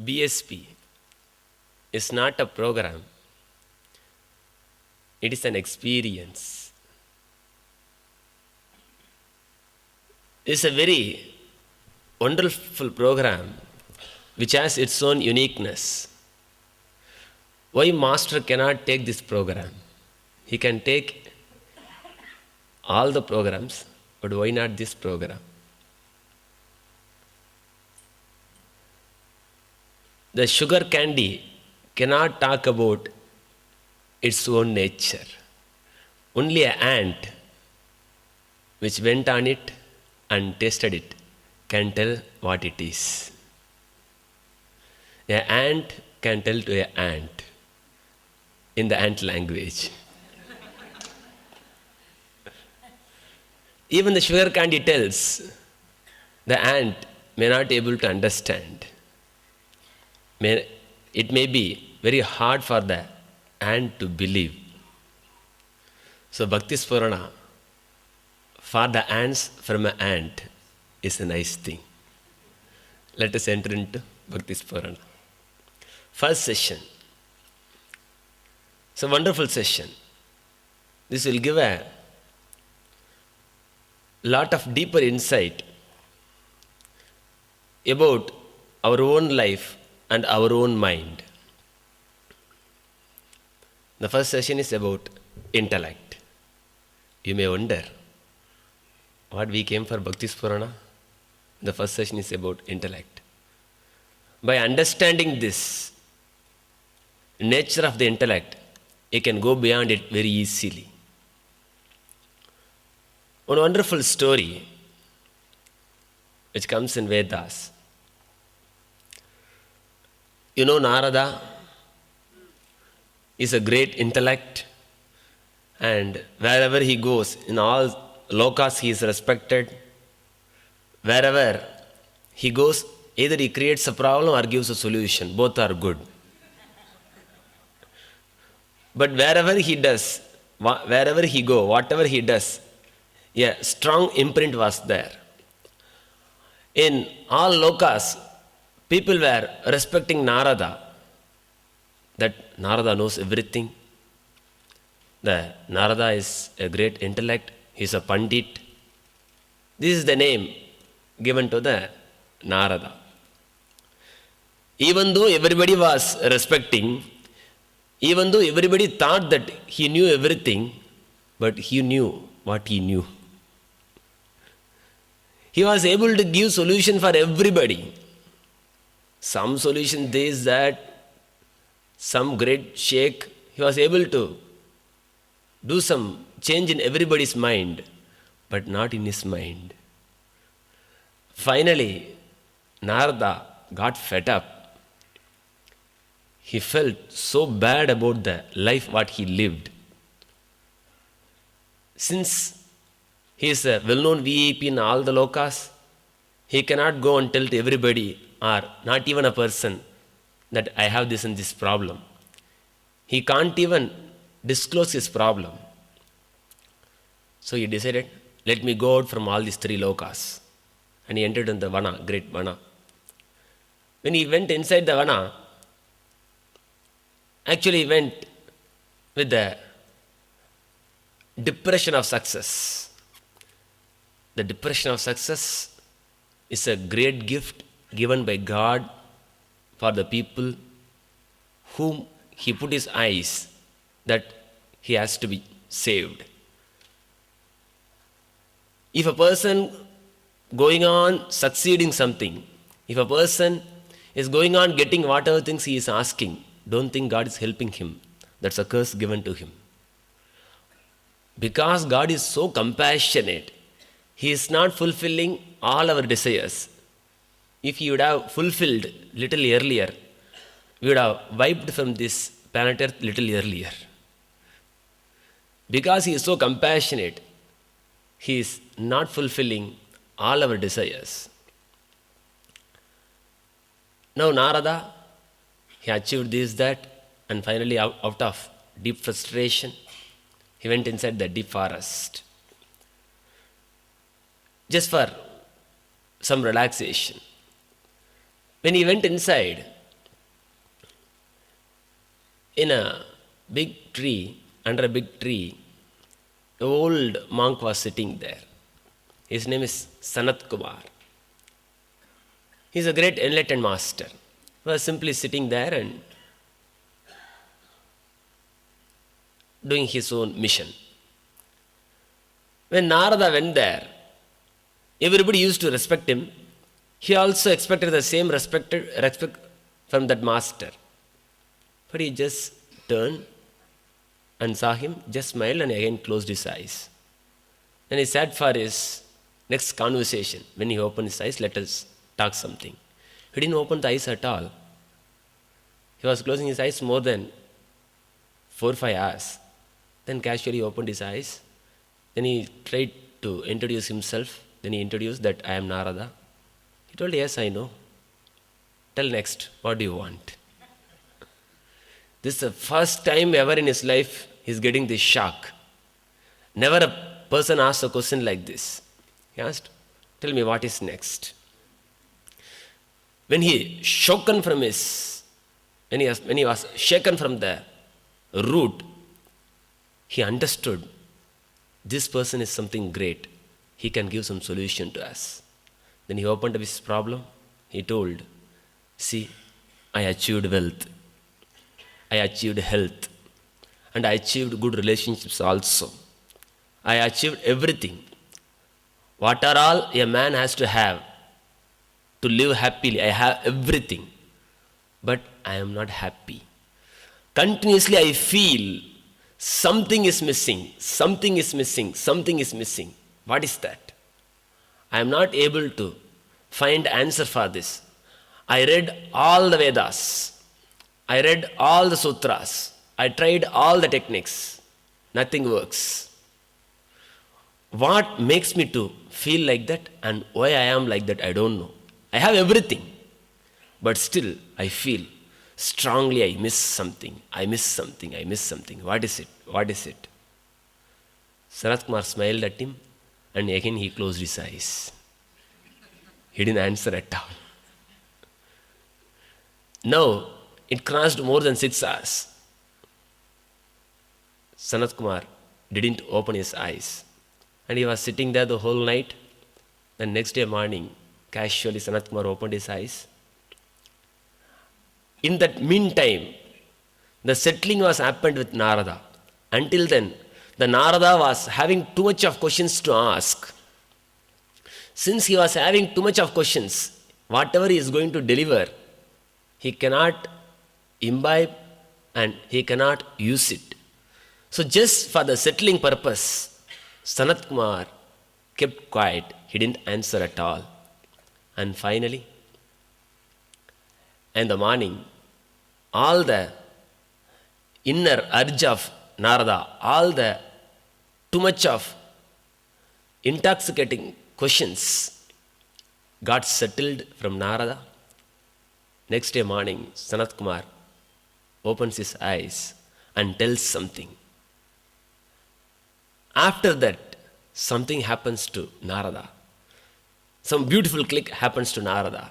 BSP is not a program, it is an experience. It's a very wonderful program which has its own uniqueness. Why master cannot take this program? He can take all the programs, but why not this program? The sugar candy cannot talk about its own nature. Only an ant which went on it and tasted it can tell what it is. An ant can tell to an ant in the ant language. Even the sugar candy tells, the ant may not be able to understand. It may be very hard for the ant to believe. So Bhakti Spurana, for the ants from an ant, is a nice thing. Let us enter into Bhakti Spurana. First session. It's a wonderful session. This will give a lot of deeper insight about our own life and our own mind. The first session is about intellect. You may wonder what we came for Bhakti Spurana. The first session is about intellect. By understanding this nature of the intellect, you can go beyond it very easily. One wonderful story which comes in Vedas. You know, Narada is a great intellect, and wherever he goes, in all lokas he is respected. Wherever he goes, either he creates a problem or gives a solution. Both are good. But wherever he does, wherever he go, whatever he does, a strong imprint was there. In all lokas, people were respecting Narada, that Narada knows everything. The Narada is a great intellect, he is a Pandit. This is the name given to the Narada. Even though everybody was respecting, even though everybody thought that he knew everything, but he knew what he knew. He was able to give solution for everybody. Some solution this, that, some great sheikh, he was able to do some change in everybody's mind, but not in his mind. Finally, Narada got fed up. He felt so bad about the life what he lived. Since he is a well-known VIP in all the lokas, he cannot go and tell to everybody, or not even a person, that I have this and this problem. He can't even disclose his problem. So he decided, let me go out from all these three lokas. And he entered in the Vana, great Vana. When he went inside the Vana, actually he went with the depression of success. The depression of success is a great gift given by God for the people whom he put his eyes that he has to be saved. If a person going on succeeding something, if a person is going on getting whatever things he is asking, don't think God is helping him. That's a curse given to him. Because God is so compassionate, he is not fulfilling all our desires. If he would have fulfilled little earlier, we would have wiped from this planet Earth little earlier. Because he is so compassionate, he is not fulfilling all our desires. Now Narada, he achieved this, that, and finally out of deep frustration, he went inside the deep forest. Just for some relaxation. When he went inside, In a big tree, under a big tree, an old monk was sitting there. His name is Sanat Kumar. He is a great enlightened master. He was simply sitting there and doing his own mission. When Narada went there, everybody used to respect him. He also expected the same respect from that master. But he just turned and saw him, just smiled and again closed his eyes. Then he sat for his next conversation. When he opened his eyes, let us talk something. He didn't open the eyes at all. He was closing his eyes more than 4 or 5 hours. Then casually opened his eyes. Then he tried to introduce himself. Then he introduced that I am Narada. He told, yes, I know. Tell next, what do you want? This is the first time ever in his life he is getting this shock. Never a person asked a question like this. He asked, tell me what is next? When he was shaken from the root, he understood this person is something great. He can give some solution to us. Then he opened up his problem. He told, see, I achieved wealth. I achieved health. And I achieved good relationships also. I achieved everything. What are all a man has to have to live happily? I have everything. But I am not happy. Continuously I feel something is missing, something is missing, something is missing. What is that? I am not able to find answer for this. I read all the Vedas. I read all the sutras. I tried all the techniques. Nothing works. What makes me to feel like that and why I am like that, I don't know. I have everything. But still, I feel strongly I miss something. I miss something. I miss something. What is it? What is it? Sanat Kumar smiled at him and again he closed his eyes. He didn't answer at all. Now, it crossed more than 6 hours. Sanat Kumar didn't open his eyes. And he was sitting there the whole night. The next day morning, casually Sanat Kumar opened his eyes. In that meantime, the settling was happened with Narada. Until then, the Narada was having too much of questions to ask. Since he was having too much of questions, whatever he is going to deliver, he cannot imbibe and he cannot use it. So just for the settling purpose, Sanat Kumar kept quiet. He didn't answer at all. And finally, in the morning, all the inner urge of Narada, all the too much of intoxicating questions got settled from Narada. Next day morning, Sanat Kumar opens his eyes and tells something. After that, something happens to Narada. Some beautiful click happens to Narada.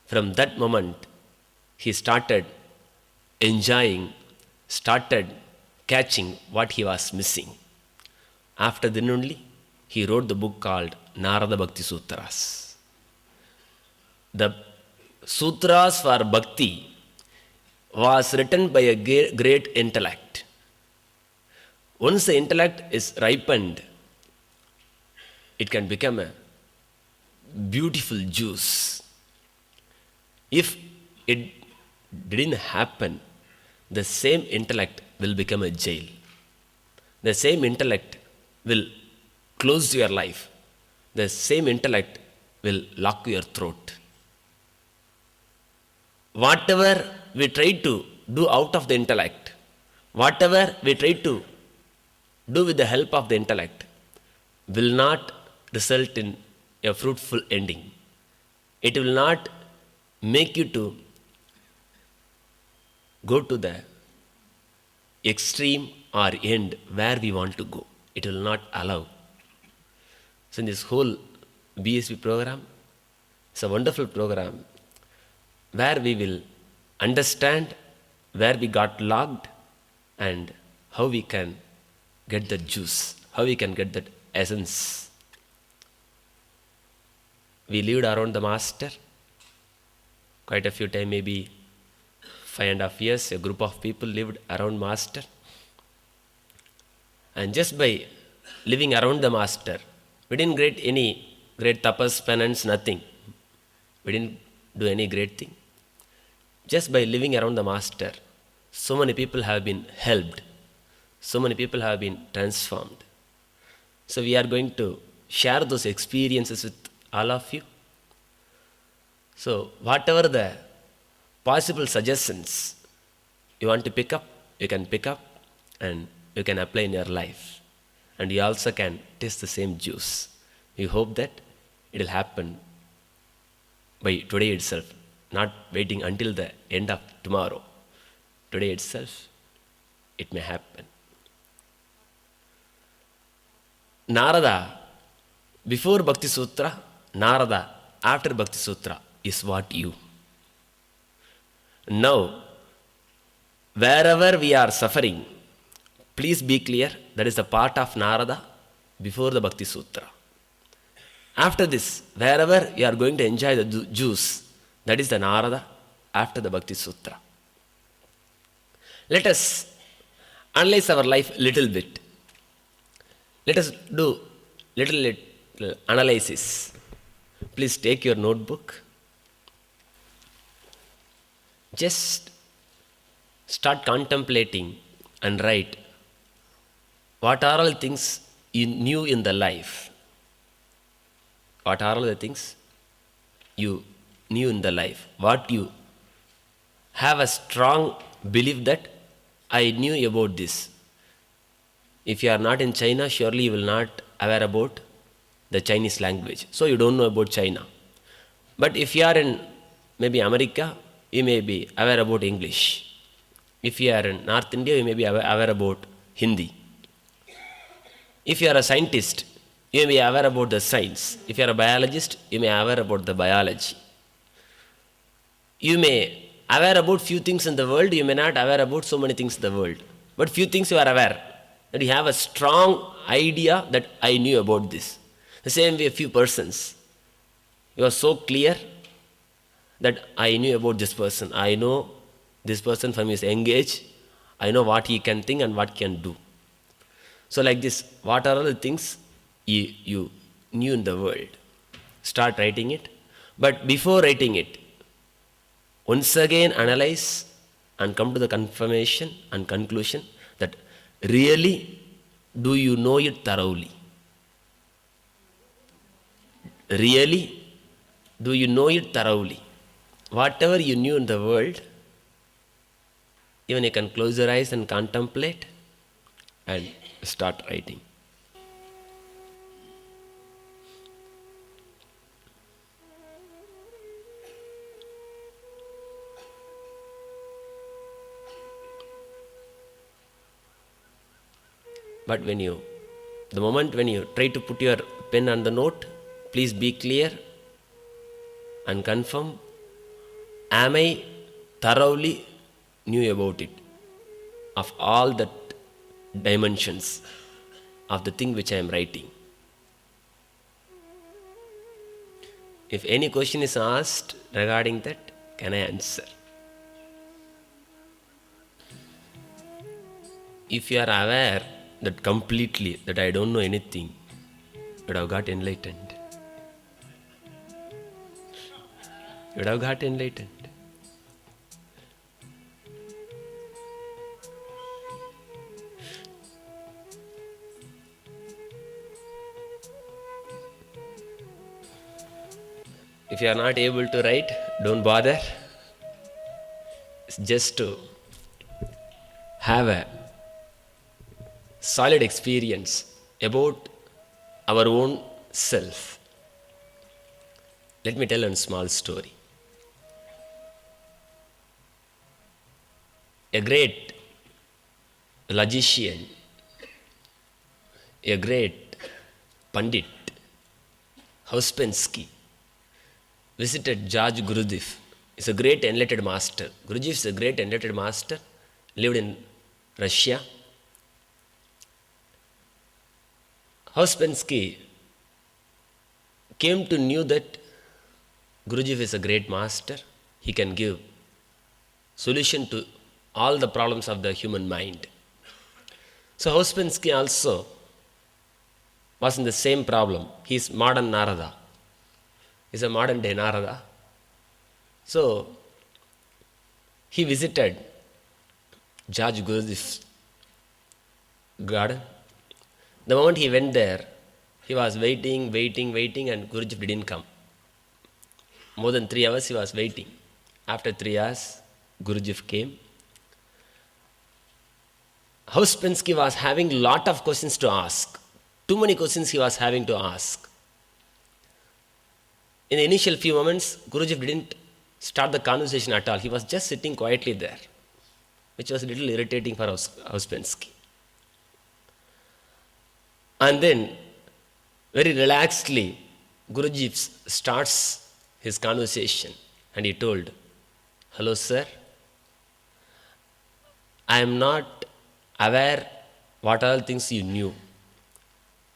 From that moment, he started enjoying, started catching what he was missing. After then only, he wrote the book called Narada Bhakti Sutras. The Sutras for Bhakti was written by a great intellect. Once the intellect is ripened, it can become a beautiful juice. If it didn't happen, the same intellect will become a jail. The same intellect will close your life. The same intellect will lock your throat. Whatever we try to do out of the intellect, whatever we try to do with the help of the intellect, will not result in a fruitful ending. It will not make you to go to the extreme or end where we want to go. It will not allow. So in this whole BSB program, it's a wonderful program where we will understand where we got locked and how we can get the juice, how we can get that essence. We lived around the master quite a few times, maybe 5.5 years, a group of people lived around master. And just by living around the master, we didn't get any great tapas, penance, nothing. We didn't do any great thing. Just by living around the master, so many people have been helped. So many people have been transformed. So we are going to share those experiences with all of you. So whatever the possible suggestions you want to pick up, you can pick up and you can apply in your life. And you also can taste the same juice. We hope that it will happen by today itself, not waiting until the end of tomorrow. Today itself, it may happen. Narada, before Bhakti Sutra, Narada, after Bhakti Sutra, is what you. Now, wherever we are suffering, please be clear, that is the part of Narada before the Bhakti Sutra. After this, wherever you are going to enjoy the juice, that is the Narada after the Bhakti Sutra. Let us analyze our life a little bit. Let us do little analysis. Please take your notebook. Just start contemplating and write what are all things you knew in the life. What are all the things you knew in the life? What you have a strong belief that I knew about this. If you are not in China, surely you will not aware about the Chinese language. So you don't know about China. But if you are in maybe America, you may be aware about English. If you are in North India, you may be aware about Hindi. If you are a scientist, you may be aware about the science. If you are a biologist, you may be aware about the biology. You may aware about few things in the world, you may not aware about so many things in the world. But few things you are aware, that you have a strong idea that I knew about this. The same way a few persons, you are so clear that I knew about this person. I know this person from his young age. I know what he can think and what he can do. So like this, what are all the things you knew in the world? Start writing it. But before writing it, once again analyze and come to the confirmation and conclusion that really do you know it thoroughly? Really do you know it thoroughly? Whatever you knew in the world, even you can close your eyes and contemplate and start writing. But the moment when you try to put your pen on the note, please be clear and confirm, am I thoroughly knew about it, of all the dimensions of the thing which I am writing? If any question is asked regarding that, can I answer? If you are aware that completely that I don't know anything, you would have got enlightened. You would have got enlightened. If you are not able to write, don't bother. It's just to have a solid experience about our own self. Let me tell a small story. A great logician, a great Pandit, Houspensky, visited George Gurudev is a great enlightened master. Guruji is a great enlightened master, lived in Russia. Ouspensky came to know that Guruji is a great master. He can give solution to all the problems of the human mind. So Ouspensky also was in the same problem. He is modern Narada. He is a modern day Narada. So he visited George Guruji's garden. The moment he went there, he was waiting, and Guruji didn't come. More than 3 hours he was waiting. After 3 hours, Guruji came. Ouspensky was having lot of questions to ask. Too many questions he was having to ask. In the initial few moments, Guruji didn't start the conversation at all. He was just sitting quietly there, which was a little irritating for Ouspensky. And then, very relaxedly, Guruji starts his conversation and he told, "Hello sir, I am not aware what all things you knew.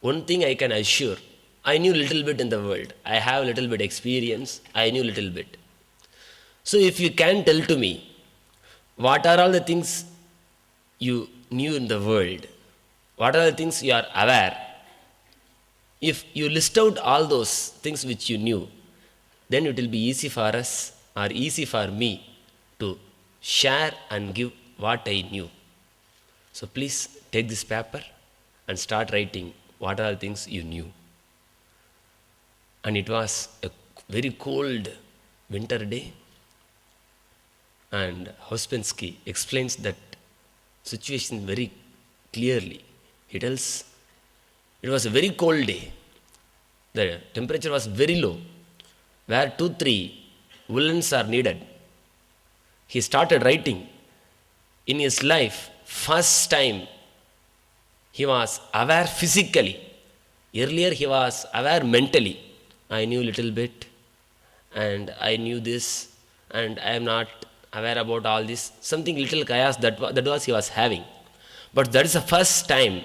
One thing I can assure, I knew little bit in the world. I have little bit experience, I knew little bit. So if you can tell to me, what are all the things you knew in the world? What are the things you are aware? If you list out all those things which you knew, then it will be easy for us or easy for me to share and give what I knew. So please take this paper and start writing what are the things you knew." And it was a very cold winter day. And Ouspensky explains that situation very clearly. He tells, it was a very cold day. The temperature was very low, where 2-3 woolens are needed. He started writing. In his life, first time, he was aware physically. Earlier, he was aware mentally. I knew little bit, and I knew this, and I am not aware about all this. Something little chaos that was he was having. But that is the first time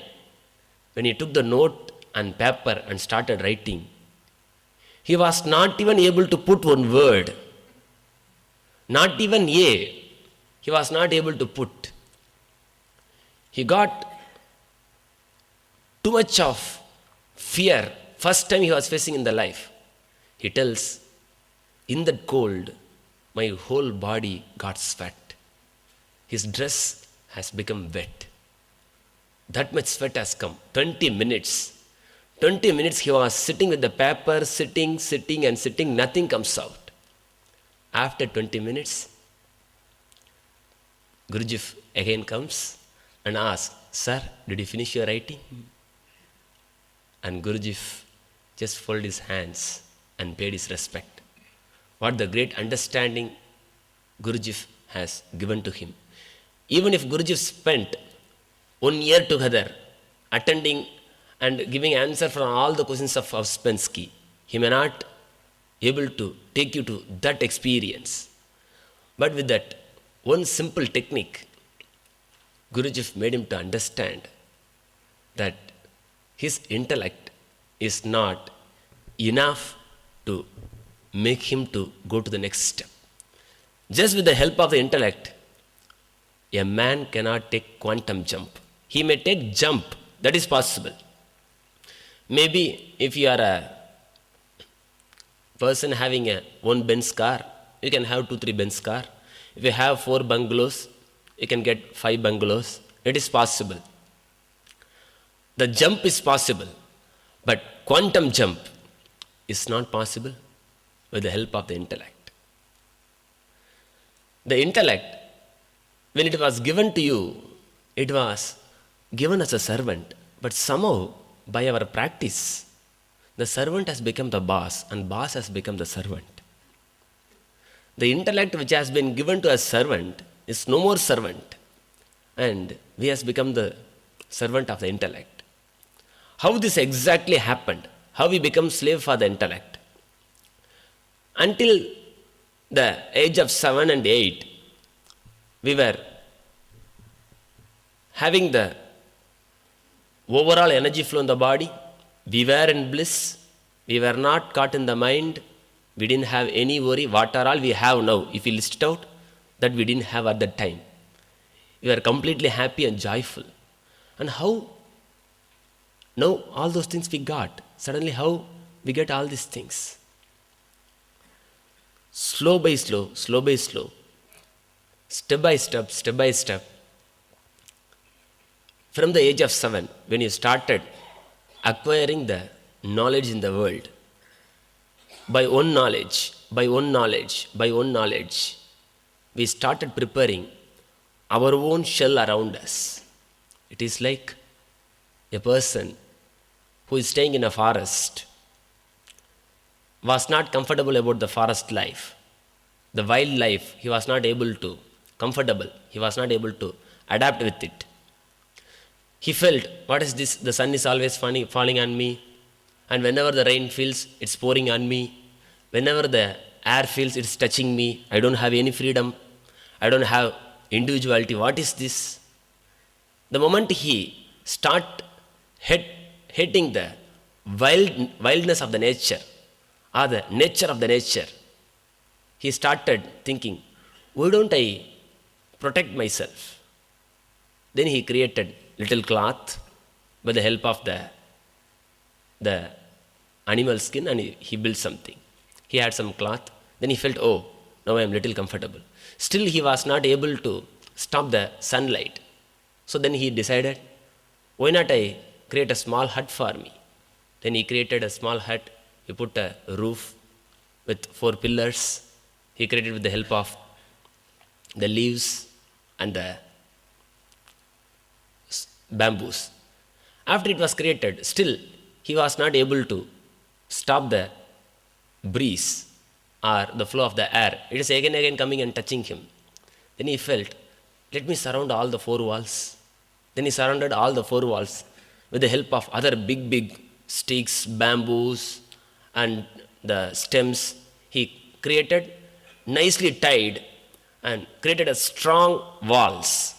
when he took the note and paper and started writing. He was not even able to put one word. Not even A. He was not able to put. He got too much of fear. First time he was facing in the life. He tells, in that cold, my whole body got sweat. His dress has become wet. That much sweat has come. 20 minutes. 20 minutes he was sitting with the paper, sitting, nothing comes out. After 20 minutes, Guruji again comes and asks, "Sir, did you finish your writing?" And Guruji just folded his hands and paid his respect. What the great understanding Guruji has given to him. Even if Guruji spent 1 year together attending and giving answer for all the questions of Ouspensky, he may not able to take you to that experience. But with that one simple technique, Guruji made him to understand that his intellect is not enough to make him to go to the next step. Just with the help of the intellect, a man cannot take quantum jump. He may take jump, that is possible. Maybe if you are a person having a 1 Benz car, you can have 2-3 Benz car. If you have 4 bungalows, you can get 5 bungalows. It is possible. The jump is possible, but quantum jump is not possible with the help of the intellect. The intellect, when it was given to you, it was given as a servant, but somehow by our practice, the servant has become the boss and boss has become the servant. The intellect which has been given to a servant is no more servant, and we has become the servant of the intellect. How this exactly happened? How we become slave for the intellect? Until the age of 7 and 8, we were having the overall energy flow in the body. We were in bliss. We were not caught in the mind. We didn't have any worry. What are all we have now? If we list it out, that we didn't have at that time. We were completely happy and joyful. And how? Now all those things we got. Suddenly how we get all these things? Slow by slow, slow by slow, step by step, step by step. From the age of 7, when you started acquiring the knowledge in the world, by own knowledge, by own knowledge, by own knowledge, we started preparing our own shell around us. It is like a person who is staying in a forest was not comfortable about the forest life. The wild life, he was not able to comfortable. He was not able to adapt with it. He felt, what is this? The sun is always falling on me. And whenever the rain feels, it's pouring on me. Whenever the air feels, it's touching me. I don't have any freedom. I don't have individuality. What is this? The moment he start hating the wildness of the nature, or the nature of the nature, he started thinking, why don't I protect myself? Then he created little cloth with the help of the animal skin, and he built something. He had some cloth. Then he felt, oh, now I am little comfortable. Still he was not able to stop the sunlight. So then he decided, why not I create a small hut for me? Then he created a small hut. He put a roof with 4 pillars. He created with the help of the leaves and the bamboos. After it was created, still he was not able to stop the breeze or the flow of the air. It is again coming and touching him. Then he felt, let me surround all the 4 walls. Then he surrounded all the 4 walls with the help of other big sticks, bamboos, and the stems. He created, nicely tied, and created a strong walls.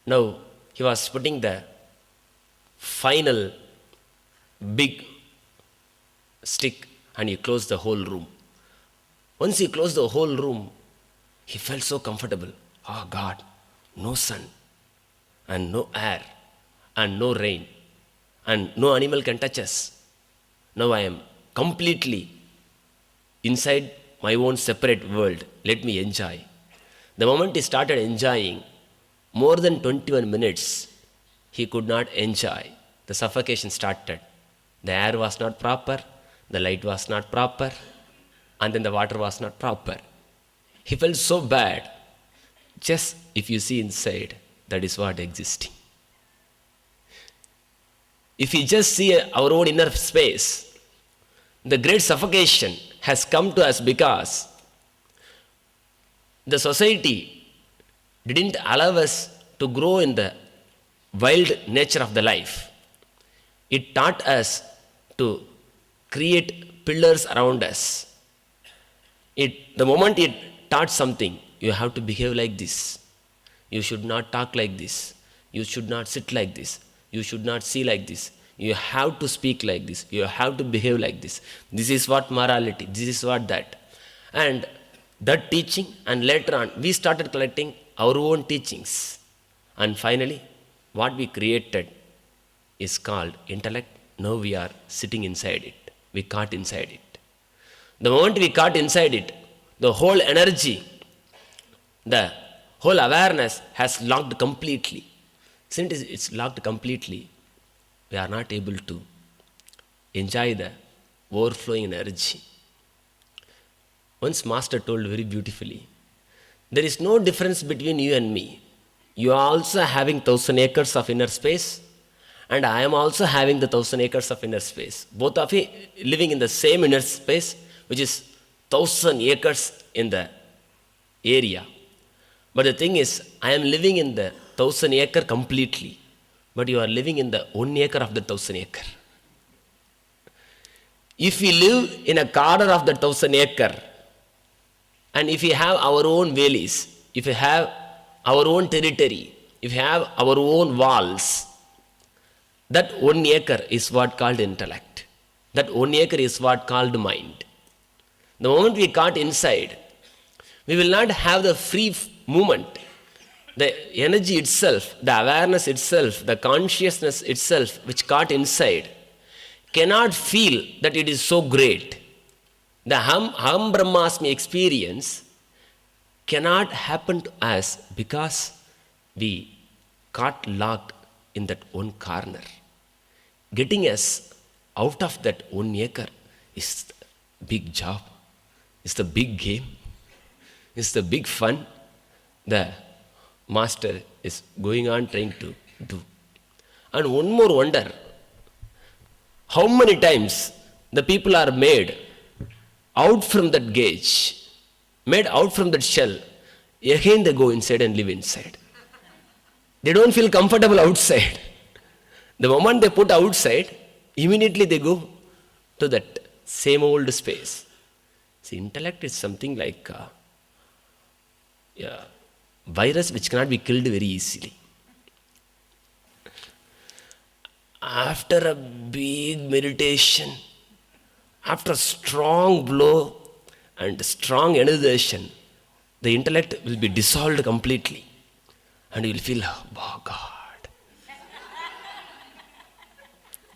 Now he was putting the final big stick, and he closed the whole room. Once he closed the whole room, he felt so comfortable. Oh God, no sun, and no air, and no rain, and no animal can touch us. Now I am completely inside my own separate world. Let me enjoy. The moment he started enjoying, more than 21 minutes, he could not enjoy. The suffocation started. The air was not proper, the light was not proper, and then the water was not proper. He felt so bad. Just if you see inside, that is what existing. If we just see our own inner space, the great suffocation has come to us because the society didn't allow us to grow in the wild nature of the life. It taught us to create pillars around us. The moment it taught something, you have to behave like this. You should not talk like this. You should not sit like this. You should not see like this. You have to speak like this. You have to behave like this. This is what morality. This is what that. And that teaching, and later on, we started collecting our own teachings. And finally, what we created is called intellect. Now we are sitting inside it. We caught inside it. The moment we caught inside it, the whole energy, the whole awareness has locked completely. Since it's locked completely, we are not able to enjoy the overflowing energy. Once Master told very beautifully, there is no difference between you and me. You are also having 1,000 acres of inner space, and I am also having the 1,000 acres of inner space. Both of you living in the same inner space, which is 1,000 acres in the area. But the thing is, I am living in the 1,000 acre completely, but you are living in the 1 acre of the 1,000 acre. If we live in a corner of the 1,000 acre, And if we have our own valleys, if we have our own territory, if we have our own walls, that 1 acre is what called intellect. That 1 acre is what called mind. The moment we caught inside, we will not have the free movement. The energy itself, the awareness itself, the consciousness itself, which caught inside, cannot feel that it is so great. The Ham Brahmasmi experience cannot happen to us because we got locked in that one corner. Getting us out of that 1 acre is the big job, is the big game, is the big fun the master is going on trying to do. And one more wonder, how many times the people are made out from that cage, made out from that shell, again they go inside and live inside. They don't feel comfortable outside. The moment they put outside, immediately they go to that same old space. See, intellect is something like a virus which cannot be killed very easily. After a big meditation, after a strong blow and strong energization, the intellect will be dissolved completely. And you will feel, oh God,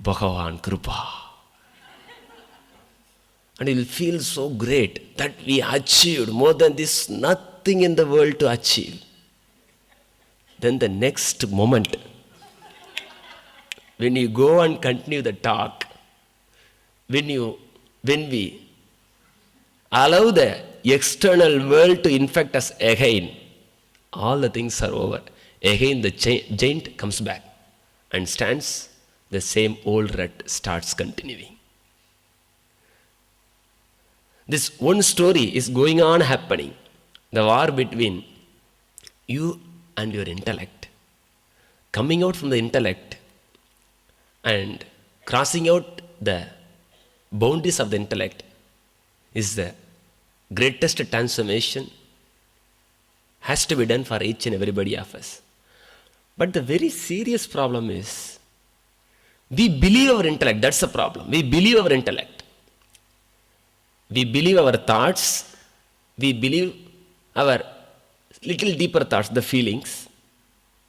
Bhagavan Krupa. And you will feel so great that we achieved more than this, nothing in the world to achieve. Then the next moment, when you go and continue the talk, when we allow the external world to infect us again, all the things are over. Again the giant comes back and stands, the same old rut starts continuing. This one story is going on happening, the war between you and your intellect. Coming out from the intellect and crossing out the boundaries of the intellect is the greatest transformation, has to be done for each and everybody of us. But the very serious problem is, we believe our intellect, that's the problem. We believe our intellect. We believe our thoughts, we believe our little deeper thoughts, the feelings.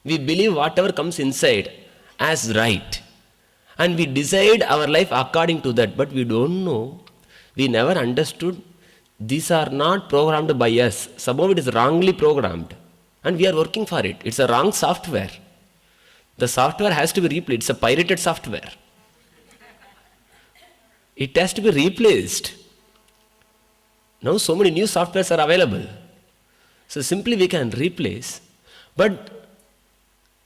We believe whatever comes inside as right. And we decide our life according to that, but we don't know, we never understood, these are not programmed by us. Somehow it is wrongly programmed. And we are working for it. It's a wrong software. The software has to be replaced. It's a pirated software. It has to be replaced. Now so many new softwares are available. So simply we can replace. But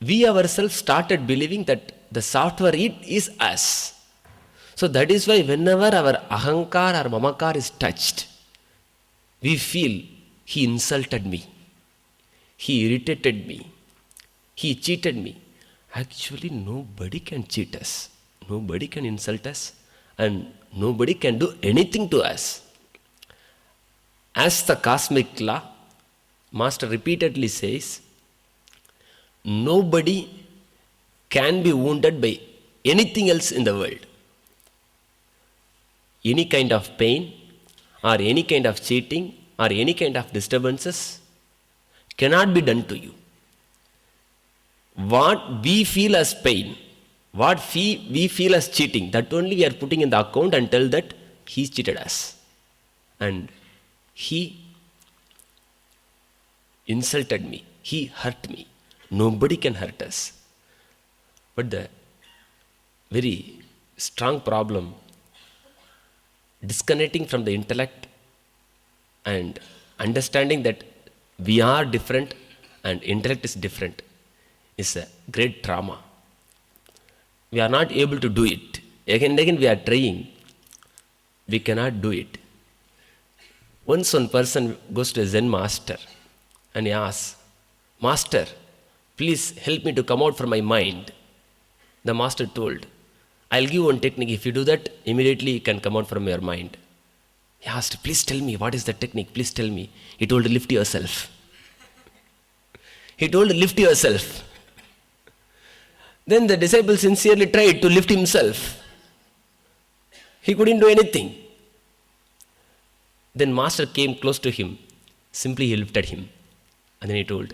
we ourselves started believing that the software is us. So that is why whenever our ahankar or mamakar is touched, we feel he insulted me, he irritated me, he cheated me. Actually, nobody can cheat us, nobody can insult us, and nobody can do anything to us. As the cosmic law, Master repeatedly says, nobody can be wounded by anything else in the world. Any kind of pain, or any kind of cheating, or any kind of disturbances cannot be done to you. What we feel as pain, what we feel as cheating, that only we are putting in the account and tell that he cheated us. And he insulted me, he hurt me. Nobody can hurt us. But the very strong problem, disconnecting from the intellect and understanding that we are different and intellect is different, is a great trauma. We are not able to do it. Again and again we are trying. We cannot do it. Once one person goes to a Zen master and he asks, Master, please help me to come out from my mind. The master told, I'll give one technique. If you do that, immediately you can come out from your mind. He asked, please tell me, what is the technique? Please tell me. He told, lift yourself. He told, lift yourself. Then the disciple sincerely tried to lift himself. He couldn't do anything. Then master came close to him. Simply he lifted him. And then he told,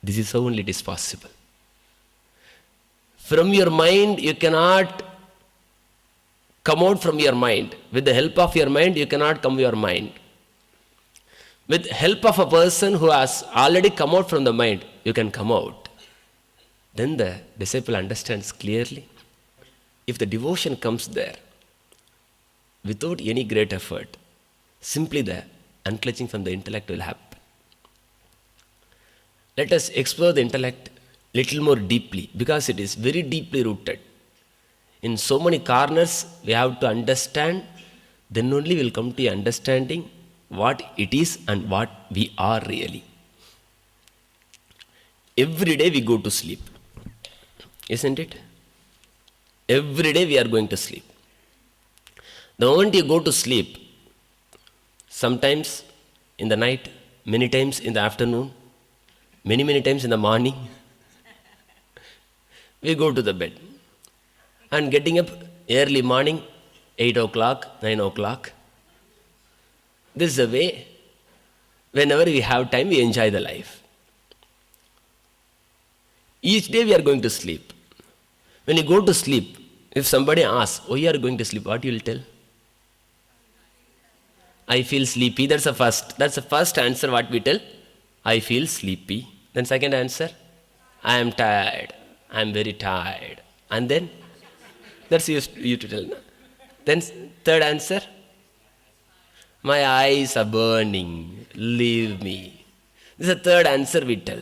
this is how only it is possible. From your mind, you cannot come out from your mind. With the help of your mind, you cannot come your mind. With help of a person who has already come out from the mind, you can come out. Then the disciple understands clearly. If the devotion comes there, without any great effort, simply the unclutching from the intellect will happen. Let us explore the intellect little more deeply, because it is very deeply rooted. In so many corners, we have to understand, then only we will come to understanding what it is and what we are really. Every day we go to sleep, isn't it? Every day we are going to sleep. The moment you go to sleep, sometimes in the night, many times in the afternoon, many times in the morning, we go to the bed. And getting up early morning, 8 o'clock, 9 o'clock. This is the way, whenever we have time, we enjoy the life. Each day we are going to sleep. When you go to sleep, if somebody asks, why you are going to sleep, what you will tell? I feel sleepy. That's the first answer what we tell. I feel sleepy. Then second answer, I am tired. I am very tired. And then, that's you to tell. No? Then third answer, my eyes are burning. Leave me. This is the third answer we tell.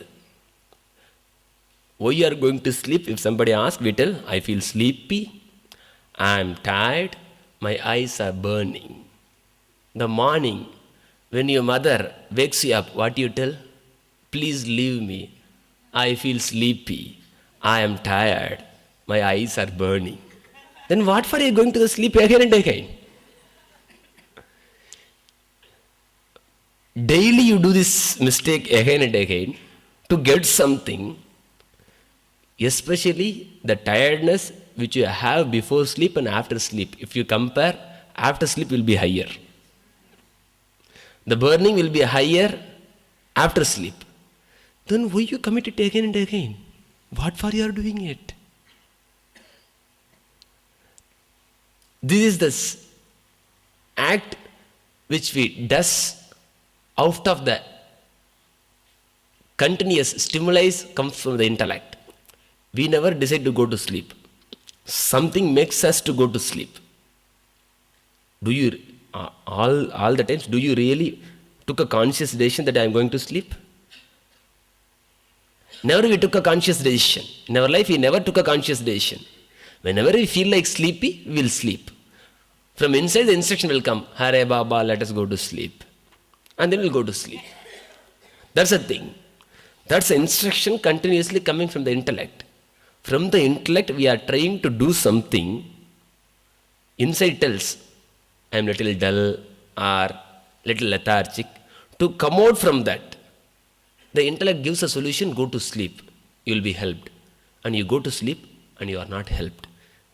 Why you are going to sleep? If somebody asks, we tell, I feel sleepy. I am tired. My eyes are burning. The morning, when your mother wakes you up, what you tell? Please leave me. I feel sleepy. I am tired. My eyes are burning. Then what for are you going to sleep again and again? Daily you do this mistake again and again to get something, especially the tiredness which you have before sleep and after sleep. If you compare, after sleep will be higher. The burning will be higher after sleep. Then why you commit it again and again? What for you are doing it? This is the act which we does out of the continuous stimuli comes from the intellect. We never decide to go to sleep. Something makes us to go to sleep. Do you, all the times, do you really took a conscious decision that I am going to sleep? Never we took a conscious decision. In our life, we never took a conscious decision. Whenever we feel like sleepy, we will sleep. From inside, the instruction will come, Hare Baba, let us go to sleep. And then we'll go to sleep. That's the thing. That's the instruction continuously coming from the intellect. From the intellect, we are trying to do something. Inside tells, I am little dull or little lethargic. To come out from that, the intellect gives a solution, go to sleep. You will be helped. And you go to sleep and you are not helped.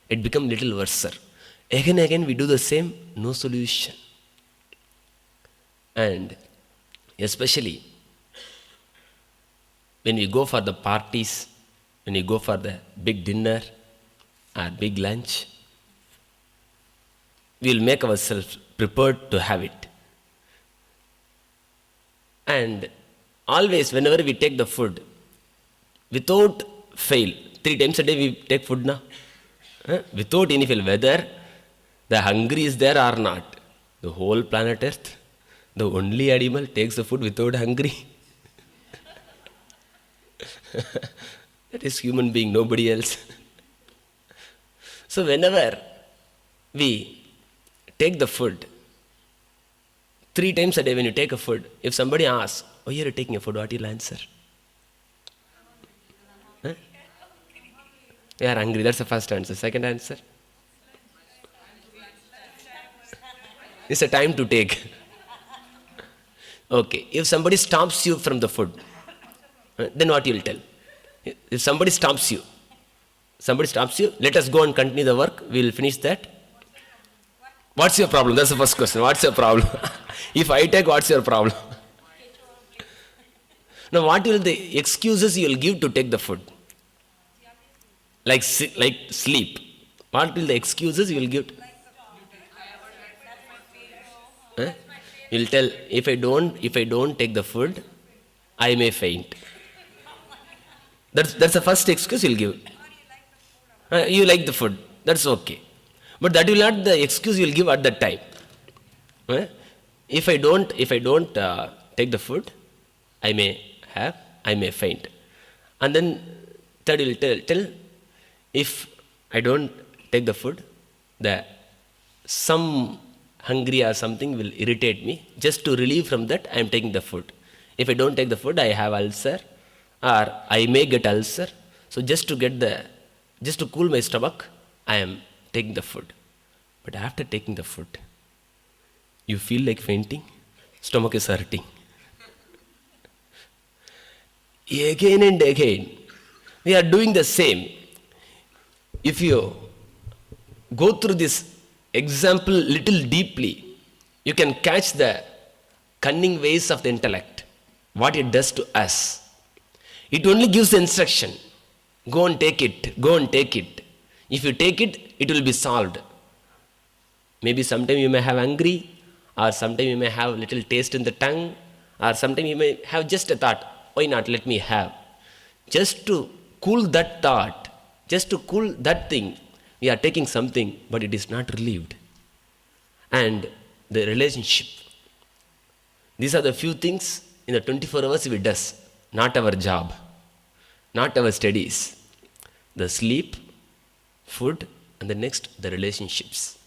It becomes little worse. Again we do the same, no solution. And especially when we go for the parties, when we go for the big dinner or big lunch, we will make ourselves prepared to have it. And always whenever we take the food, without fail, 3 times a day we take food now. Without any fail, whether the hungry is there or not, the whole planet Earth, the only animal takes the food without hungry. That is human being, nobody else. So whenever we take the food, 3 times a day when you take a food, if somebody asks, why are you taking a food, what will you answer? We are hungry, that's the first answer. Second answer? It's a time to take. Okay, if somebody stops you from the food, then what you will tell? If somebody stops you, let us go and continue the work, we will finish that. What's your problem? That's the first question. What's your problem? If I take, what's your problem? Now, what will the excuses you will give to take the food? Like sleep. What will the excuses you will give? Huh? You will tell, if I don't take the food, I may faint. That's the first excuse you will give. You like the food. That's okay. But that will not the excuse you will give at that time. If I don't take the food, I may faint. And then third will tell, if I don't take the food, some hungry or something will irritate me. Just to relieve from that, I am taking the food. If I don't take the food, I have ulcer, or I may get ulcer. So just to cool my stomach, I am taking the food. But after taking the food, you feel like fainting, stomach is hurting. Again and again, we are doing the same. If you go through this example little deeply, you can catch the cunning ways of the intellect, what it does to us. It only gives the instruction, go and take it, go and take it. If you take it, it will be solved. Maybe sometime you may have hungry, or sometime you may have little taste in the tongue, or sometime you may have just a thought, why not, let me have. Just to cool that thought, just to cool that thing, we are taking something, but it is not relieved. And the relationship. These are the few things in the 24 hours we does, not our job, not our studies. The sleep, food, and the next, the relationships.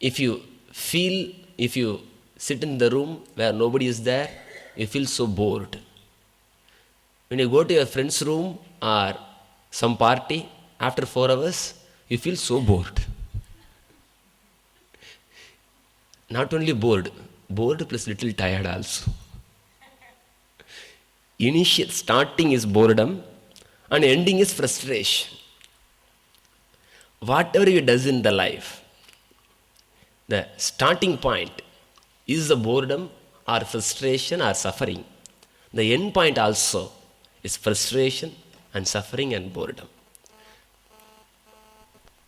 If you sit in the room where nobody is there, you feel so bored. When you go to your friend's room or some party, after 4 hours, you feel so bored. Not only bored plus little tired also. Initial starting is boredom and ending is frustration. Whatever you does in the life, the starting point is the boredom or frustration or suffering. The end point also is frustration and suffering and boredom.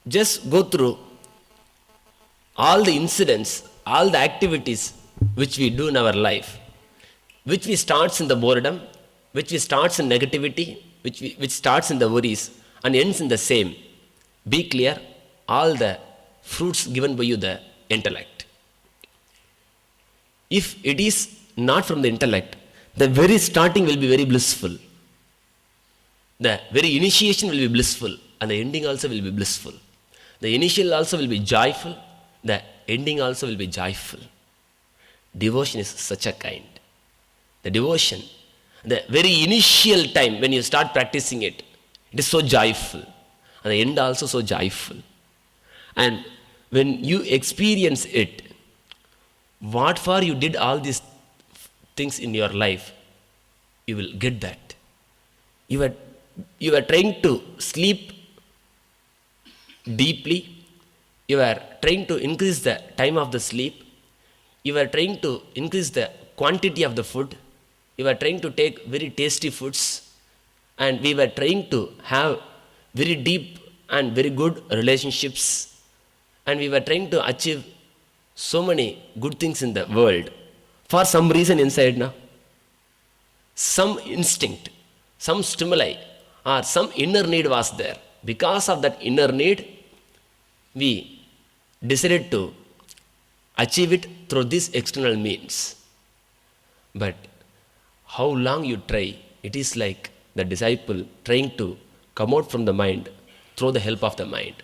Just go through all the incidents, all the activities which we do in our life, which we starts in the boredom, which we starts in negativity, which starts in the worries and ends in the same. Be clear, all the fruits given by you the intellect. If it is not from the intellect, the very starting will be very blissful. The very initiation will be blissful and the ending also will be blissful. The initial also will be joyful, the ending also will be joyful. Devotion is such a kind. The devotion, the very initial time when you start practicing it, it is so joyful. And the end also so joyful. And when you experience it, what for you did all these things in your life, you will get that. You are trying to sleep deeply. You are trying to increase the time of the sleep. You are trying to increase the quantity of the food. You are trying to take very tasty foods. And we were trying to have very deep and very good relationships. And we were trying to achieve so many good things in the world. For some reason inside now, some instinct, some stimuli, or some inner need was there. Because of that inner need, we decided to achieve it through these external means. But how long you try, it is like the disciple trying to come out from the mind through the help of the mind.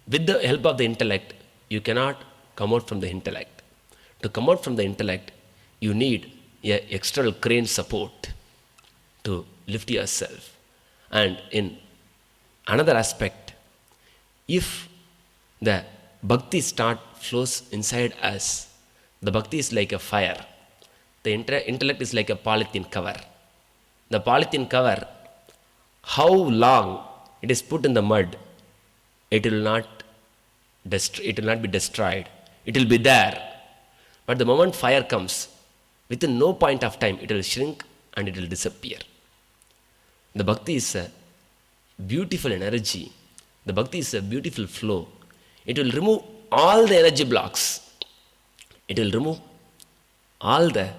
With the help of the intellect, you cannot come out from the intellect. To come out from the intellect, you need an external crane support to lift yourself. And in another aspect, if the bhakti flows inside us, The bhakti is like a fire. The intellect is like a polythene cover. The polythene cover, how long it is put in the mud, it will not be destroyed. It will be there. But the moment fire comes, within no point of time, it will shrink and it will disappear. The bhakti is a beautiful energy. The bhakti is a beautiful flow. It will remove all the energy blocks. It will remove all the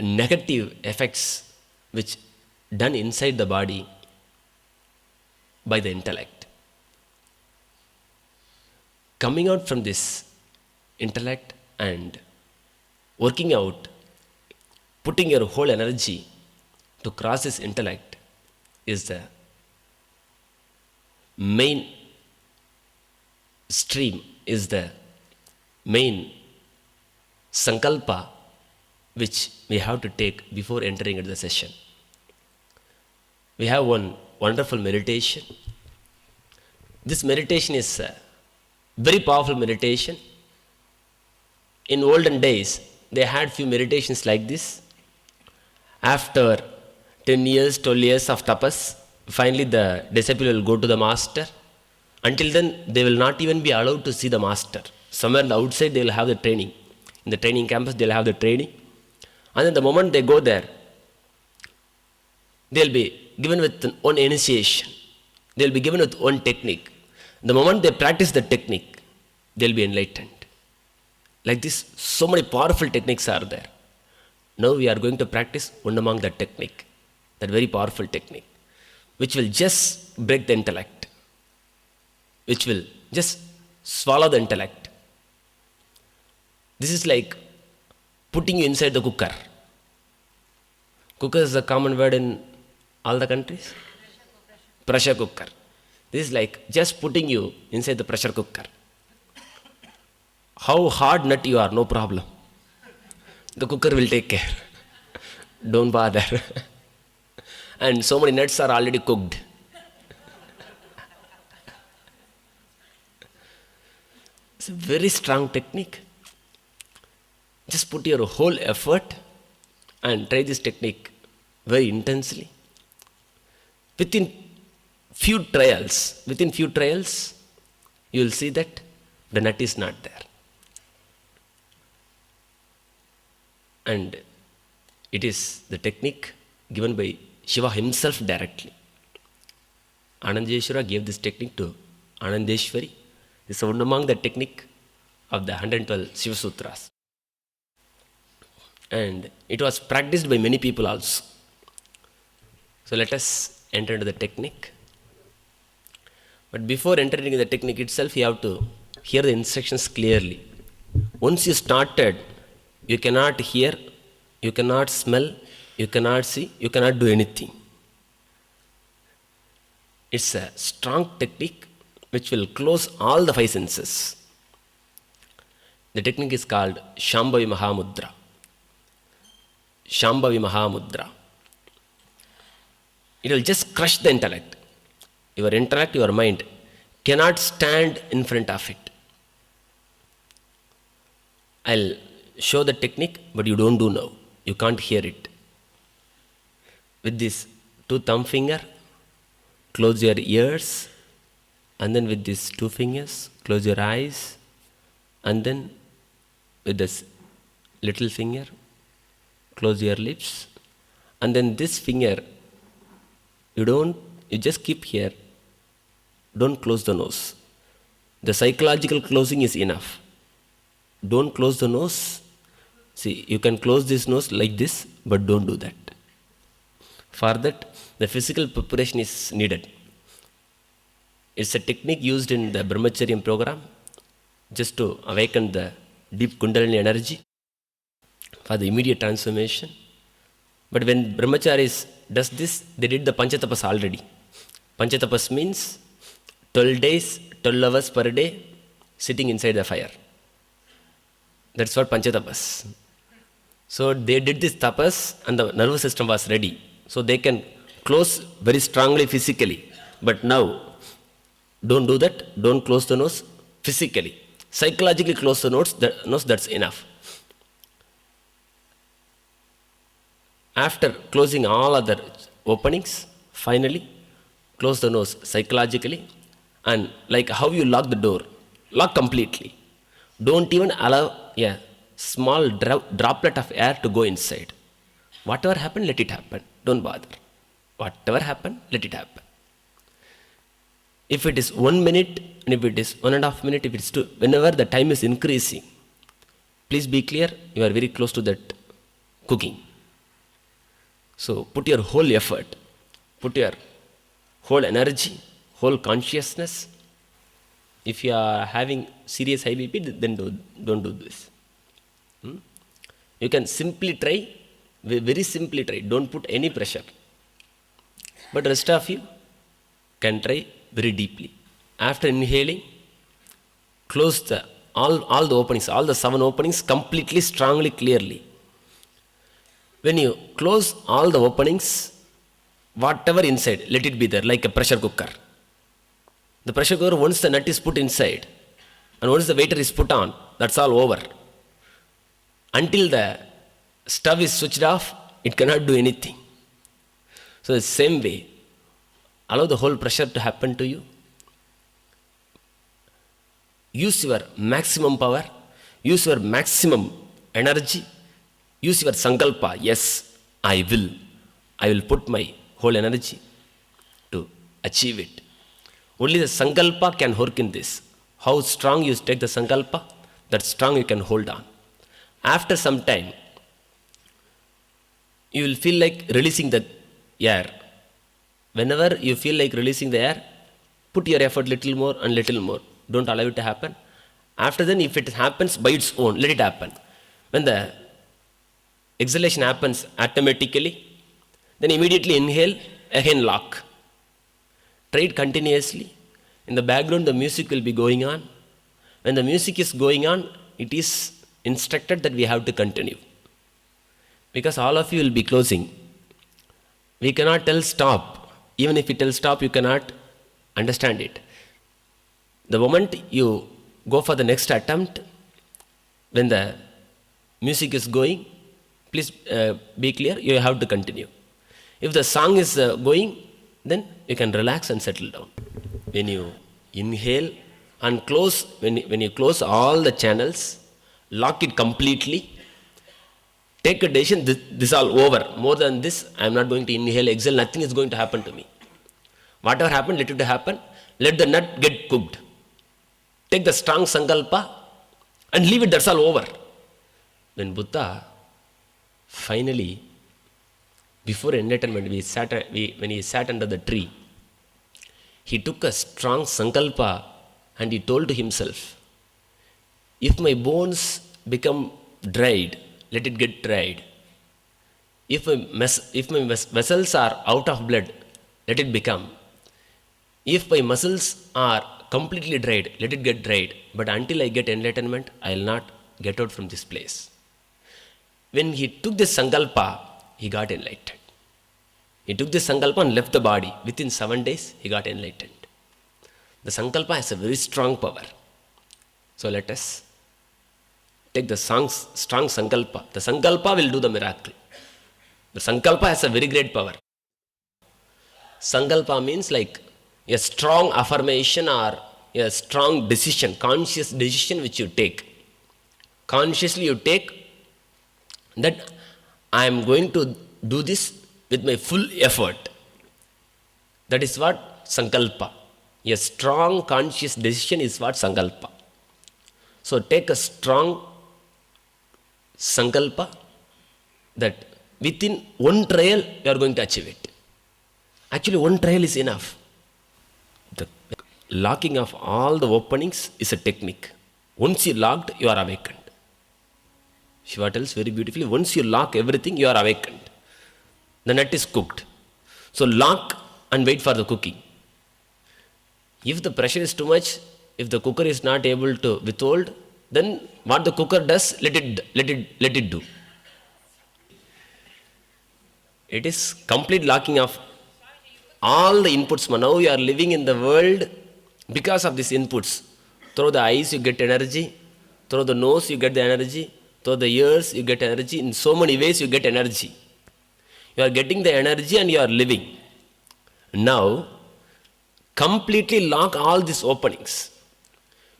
negative effects which done inside the body by the intellect. Coming out from this intellect and working out, putting your whole energy to cross this intellect is the main stream, is the main sankalpa which we have to take before entering into the session. We have one wonderful meditation. This meditation is a very powerful meditation. In olden days, they had few meditations like this. After 10 years, 12 years of tapas, finally the disciple will go to the master. Until then, they will not even be allowed to see the master. Somewhere outside, they will have the training. In the training campus, they will have the training. And then the moment they go there, they will be given with one initiation. They will be given with one technique. The moment they practice the technique, they will be enlightened. Like this, so many powerful techniques are there. Now we are going to practice one among that technique, that very powerful technique, which will just break the intellect, which will just swallow the intellect. This is like putting you inside the cooker. Cooker is a common word in all the countries. Pressure cooker. This is like just putting you inside the pressure cooker. How hard nut you are, no problem. The cooker will take care. Don't bother. And so many nuts are already cooked. It's a very strong technique. Just put your whole effort and try this technique very intensely. Within few trials, you will see that the nut is not there. And it is the technique given by Shiva himself directly. Anandeshwara gave this technique to Anandeshwari. This is one among the technique of the 112 Shiva Sutras. And it was practiced by many people also. So let us enter into the technique. But before entering into the technique itself, you have to hear the instructions clearly. Once you started, you cannot hear, you cannot smell, you cannot see, you cannot do anything. It's a strong technique which will close all the five senses. The technique is called Shambhavi Mahamudra. Shambhavi Mahamudra. It will just crush the intellect. Your intellect, your mind cannot stand in front of it. I'll show the technique, but you don't do now. You can't hear it. With this 2 thumb finger, close your ears, and then with these 2 fingers, close your eyes, and then with this little finger, close your lips, and then this finger, you just keep here. Don't close the nose. The psychological closing is enough. Don't close the nose. See, you can close this nose like this, but don't do that. For that, the physical preparation is needed. It's a technique used in the Brahmacharya program just to awaken the deep Kundalini energy for the immediate transformation. But when Brahmacharis does this, they did the Panchatapas already. Panchatapas means 12 days, 12 hours per day sitting inside the fire. That's what Panchatapas. So they did this tapas and the nervous system was ready. So they can close very strongly physically. But now, don't do that. Don't close the nose physically. Psychologically close the nose, that's enough. After closing all other openings, finally close the nose psychologically, and like how you lock the door, lock completely. Don't even allow a small droplet of air to go inside. Whatever happened, let it happen. Don't bother. Whatever happened, let it happen. If it is 1 minute, and if it is 1.5 minutes, if it's 2, whenever the time is increasing, please be clear, you are very close to that cooking. So put your whole effort, put your whole energy, whole consciousness. If you are having serious high BP, then don't do this. You can simply try, very simply try, don't put any pressure. But rest of you can try very deeply. After inhaling, close all the openings, all the 7 openings completely, strongly, clearly. When you close all the openings, whatever inside, let it be there, like a pressure cooker. The pressure cooker, once the nut is put inside, and once the waiter is put on, that's all over. Until the stove is switched off, it cannot do anything. So the same way, allow the whole pressure to happen to you. Use your maximum power, use your maximum energy, use your sankalpa. Yes, I will put my whole energy to achieve it. Only the sankalpa can work in this. How strong you take the sankalpa, that strong you can hold on. After some time, you will feel like releasing the air. Whenever you feel like releasing the air, put your effort little more and little more. Don't allow it to happen. After then, if it happens by its own, let it happen. When the exhalation happens automatically, then immediately inhale, again lock. Try it continuously. In the background, the music will be going on. When the music is going on, it is instructed that we have to continue. Because all of you will be closing. We cannot tell stop. Even if we tell stop, you cannot understand it. The moment you go for the next attempt, when the music is going, please be clear, you have to continue. If the song is going, then you can relax and settle down. When you inhale and close, when you close all the channels, lock it completely, take a decision, this is all over. More than this, I am not going to inhale, exhale, nothing is going to happen to me. Whatever happened, let it happen. Let the nut get cooked. Take the strong sankalpa and leave it, that's all over. When Buddha finally, before enlightenment, when he sat under the tree, he took a strong sankalpa and he told to himself, if my bones become dried, let it get dried. If my vessels are out of blood, let it become. If my muscles are completely dried, let it get dried. But until I get enlightenment, I will not get out from this place. When he took this sankalpa, he got enlightened. He took this sankalpa and left the body. Within 7 days, he got enlightened. The sankalpa has a very strong power. So let us take the strong sankalpa. The sankalpa will do the miracle. The sankalpa has a very great power. Sankalpa means like a strong affirmation or a strong decision, conscious decision which you take. Consciously you take that I am going to do this with my full effort. That is what sankalpa. A strong conscious decision is what sankalpa. So take a strong sankalpa that within one trial you are going to achieve it. Actually, one trial is enough. The locking of all the openings is a technique. Once you locked, you are awakened. Shiva tells very beautifully, once you lock everything, you are awakened. The nut is cooked. So lock and wait for the cooking. If the pressure is too much, if the cooker is not able to withhold, then what the cooker does, let it do. It is complete locking of all the inputs. Now you are living in the world because of these inputs. Through the eyes you get energy, through the nose you get the energy, through the ears you get energy. In so many ways you get energy. You are getting the energy and you are living. Now, completely lock all these openings.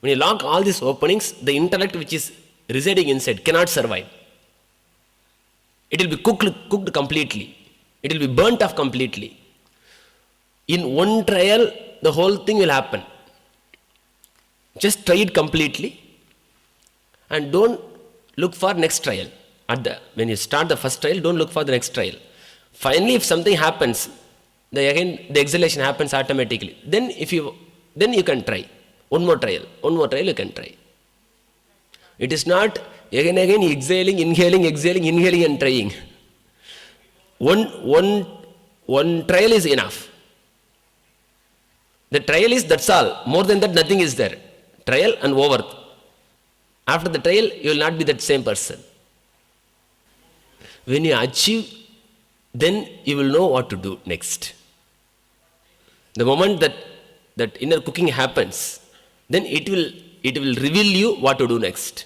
When you lock all these openings, the intellect which is residing inside cannot survive. It will be cooked completely. It will be burnt off completely. In one trial, the whole thing will happen. Just try it completely and don't look for next trial. When you start the first trial, don't look for the next trial. Finally, if something happens, the exhalation happens automatically. Then you can try. One more trial you can try. It is not again exhaling, inhaling, and trying. One trial is enough. The trial is, that's all. More than that, nothing is there. Trial and over. After the trial, you will not be that same person. When you achieve, then you will know what to do next. The moment that inner cooking happens, then it will reveal you what to do next.